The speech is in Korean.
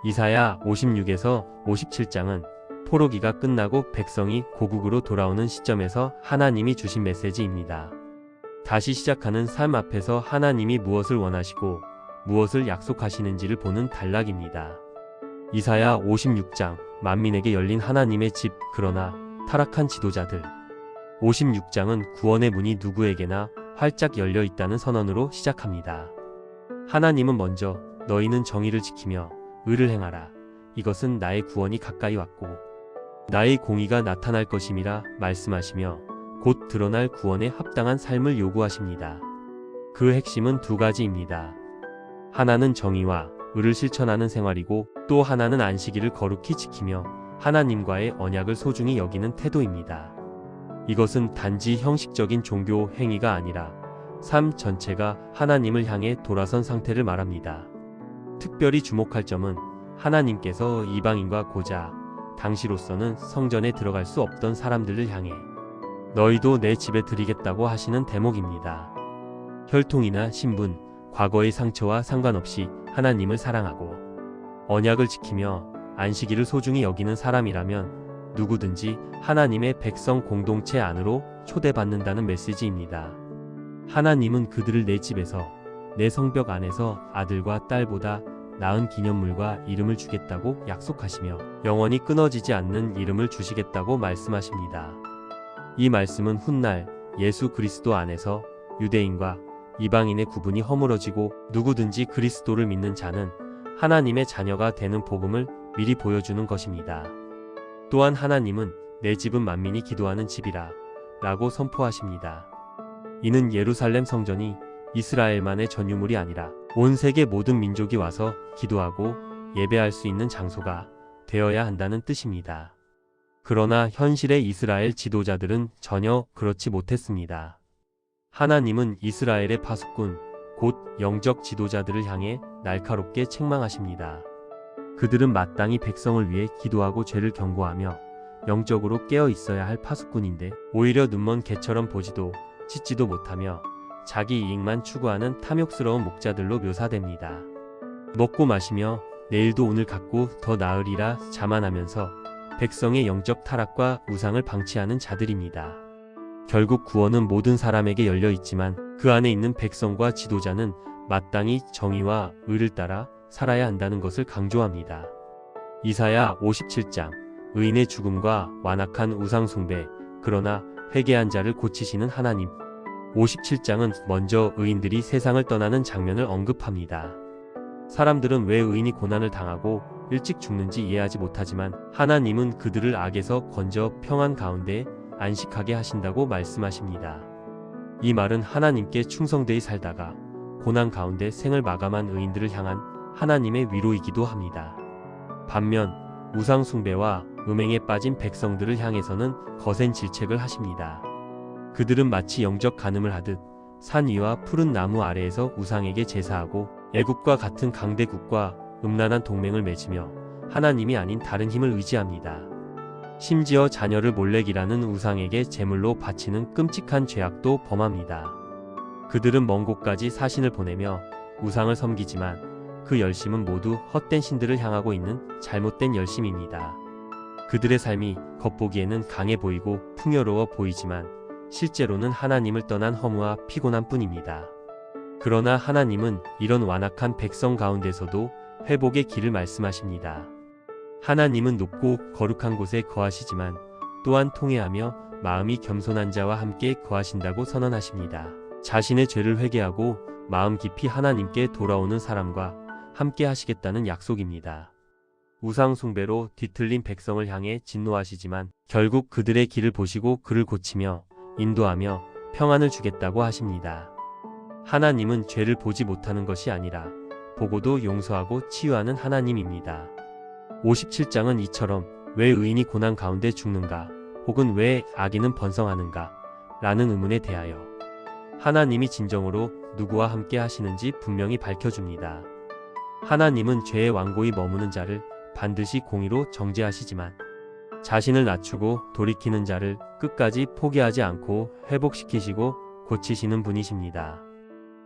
이사야 56에서 57장은 포로기가 끝나고 백성이 고국으로 돌아오는 시점에서 하나님이 주신 메시지입니다. 다시 시작하는 삶 앞에서 하나님이 무엇을 원하시고 무엇을 약속하시는지를 보는 단락입니다. 이사야 56장, 만민에게 열린 하나님의 집, 그러나 타락한 지도자들. 56장은 구원의 문이 누구에게나 활짝 열려 있다는 선언으로 시작합니다. 하나님은 먼저 너희는 정의를 지키며 의를 행하라. 이것은 나의 구원이 가까이 왔고 나의 공의가 나타날 것임이라 말씀하시며 곧 드러날 구원에 합당한 삶을 요구하십니다. 그 핵심은 두 가지입니다. 하나는 정의와 의를 실천하는 생활이고 또 하나는 안식일을 거룩히 지키며 하나님과의 언약을 소중히 여기는 태도입니다. 이것은 단지 형식적인 종교 행위가 아니라 삶 전체가 하나님을 향해 돌아선 상태를 말합니다. 특별히 주목할 점은 하나님께서 이방인과 고자 당시로서는 성전에 들어갈 수 없던 사람들을 향해 너희도 내 집에 들이겠다고 하시는 대목입니다. 혈통이나 신분, 과거의 상처와 상관없이 하나님을 사랑하고 언약을 지키며 안식일을 소중히 여기는 사람이라면 누구든지 하나님의 백성 공동체 안으로 초대받는다는 메시지입니다. 하나님은 그들을 내 집에서, 내 성벽 안에서 아들과 딸보다 나은 기념물과 이름을 주겠다고 약속하시며 영원히 끊어지지 않는 이름을 주시겠다고 말씀하십니다. 이 말씀은 훗날 예수 그리스도 안에서 유대인과 이방인의 구분이 허물어지고 누구든지 그리스도를 믿는 자는 하나님의 자녀가 되는 복음을 미리 보여주는 것입니다. 또한 하나님은 내 집은 만민이 기도하는 집이라 라고 선포하십니다. 이는 예루살렘 성전이 이스라엘만의 전유물이 아니라 온 세계 모든 민족이 와서 기도하고 예배할 수 있는 장소가 되어야 한다는 뜻입니다. 그러나 현실의 이스라엘 지도자들은 전혀 그렇지 못했습니다. 하나님은 이스라엘의 파수꾼, 곧 영적 지도자들을 향해 날카롭게 책망하십니다. 그들은 마땅히 백성을 위해 기도하고 죄를 경고하며 영적으로 깨어 있어야 할 파수꾼인데 오히려 눈먼 개처럼 보지도 짖지도 못하며 자기 이익만 추구하는 탐욕스러운 목자들로 묘사됩니다. 먹고 마시며 내일도 오늘 같고 더 나으리라 자만하면서 백성의 영적 타락과 우상을 방치하는 자들입니다. 결국 구원은 모든 사람에게 열려 있지만 그 안에 있는 백성과 지도자는 마땅히 정의와 의를 따라 살아야 한다는 것을 강조합니다. 이사야 57장, 의인의 죽음과 완악한 우상 숭배, 그러나 회개한 자를 고치시는 하나님. 57장은 먼저 의인들이 세상을 떠나는 장면을 언급합니다. 사람들은 왜 의인이 고난을 당하고 일찍 죽는지 이해하지 못하지만 하나님은 그들을 악에서 건져 평안 가운데 안식하게 하신다고 말씀하십니다. 이 말은 하나님께 충성되이 살다가 고난 가운데 생을 마감한 의인들을 향한 하나님의 위로이기도 합니다. 반면 우상 숭배와 음행에 빠진 백성들을 향해서는 거센 질책을 하십니다. 그들은 마치 영적 간음을 하듯 산 위와 푸른 나무 아래에서 우상에게 제사하고 애국과 같은 강대국과 음란한 동맹을 맺으며 하나님이 아닌 다른 힘을 의지합니다. 심지어 자녀를 몰래기라는 우상에게 제물로 바치는 끔찍한 죄악도 범합니다. 그들은 먼 곳까지 사신을 보내며 우상을 섬기지만 그 열심은 모두 헛된 신들을 향하고 있는 잘못된 열심입니다. 그들의 삶이 겉보기에는 강해 보이고 풍요로워 보이지만 실제로는 하나님을 떠난 허무와 피곤한 뿐입니다. 그러나 하나님은 이런 완악한 백성 가운데서도 회복의 길을 말씀하십니다. 하나님은 높고 거룩한 곳에 거하시지만 또한 통회하며 마음이 겸손한 자와 함께 거하신다고 선언하십니다. 자신의 죄를 회개하고 마음 깊이 하나님께 돌아오는 사람과 함께 하시겠다는 약속입니다. 우상 숭배로 뒤틀린 백성을 향해 진노하시지만 결국 그들의 길을 보시고 그를 고치며 인도하며 평안을 주겠다고 하십니다. 하나님은 죄를 보지 못하는 것이 아니라 보고도 용서하고 치유하는 하나님입니다. 57장은 이처럼 왜 의인이 고난 가운데 죽는가 혹은 왜 악인은 번성하는가 라는 의문에 대하여 하나님이 진정으로 누구와 함께 하시는지 분명히 밝혀줍니다. 하나님은 죄의 완고히 머무는 자를 반드시 공의로 정죄하시지만 자신을 낮추고 돌이키는 자를 끝까지 포기하지 않고 회복시키시고 고치시는 분이십니다.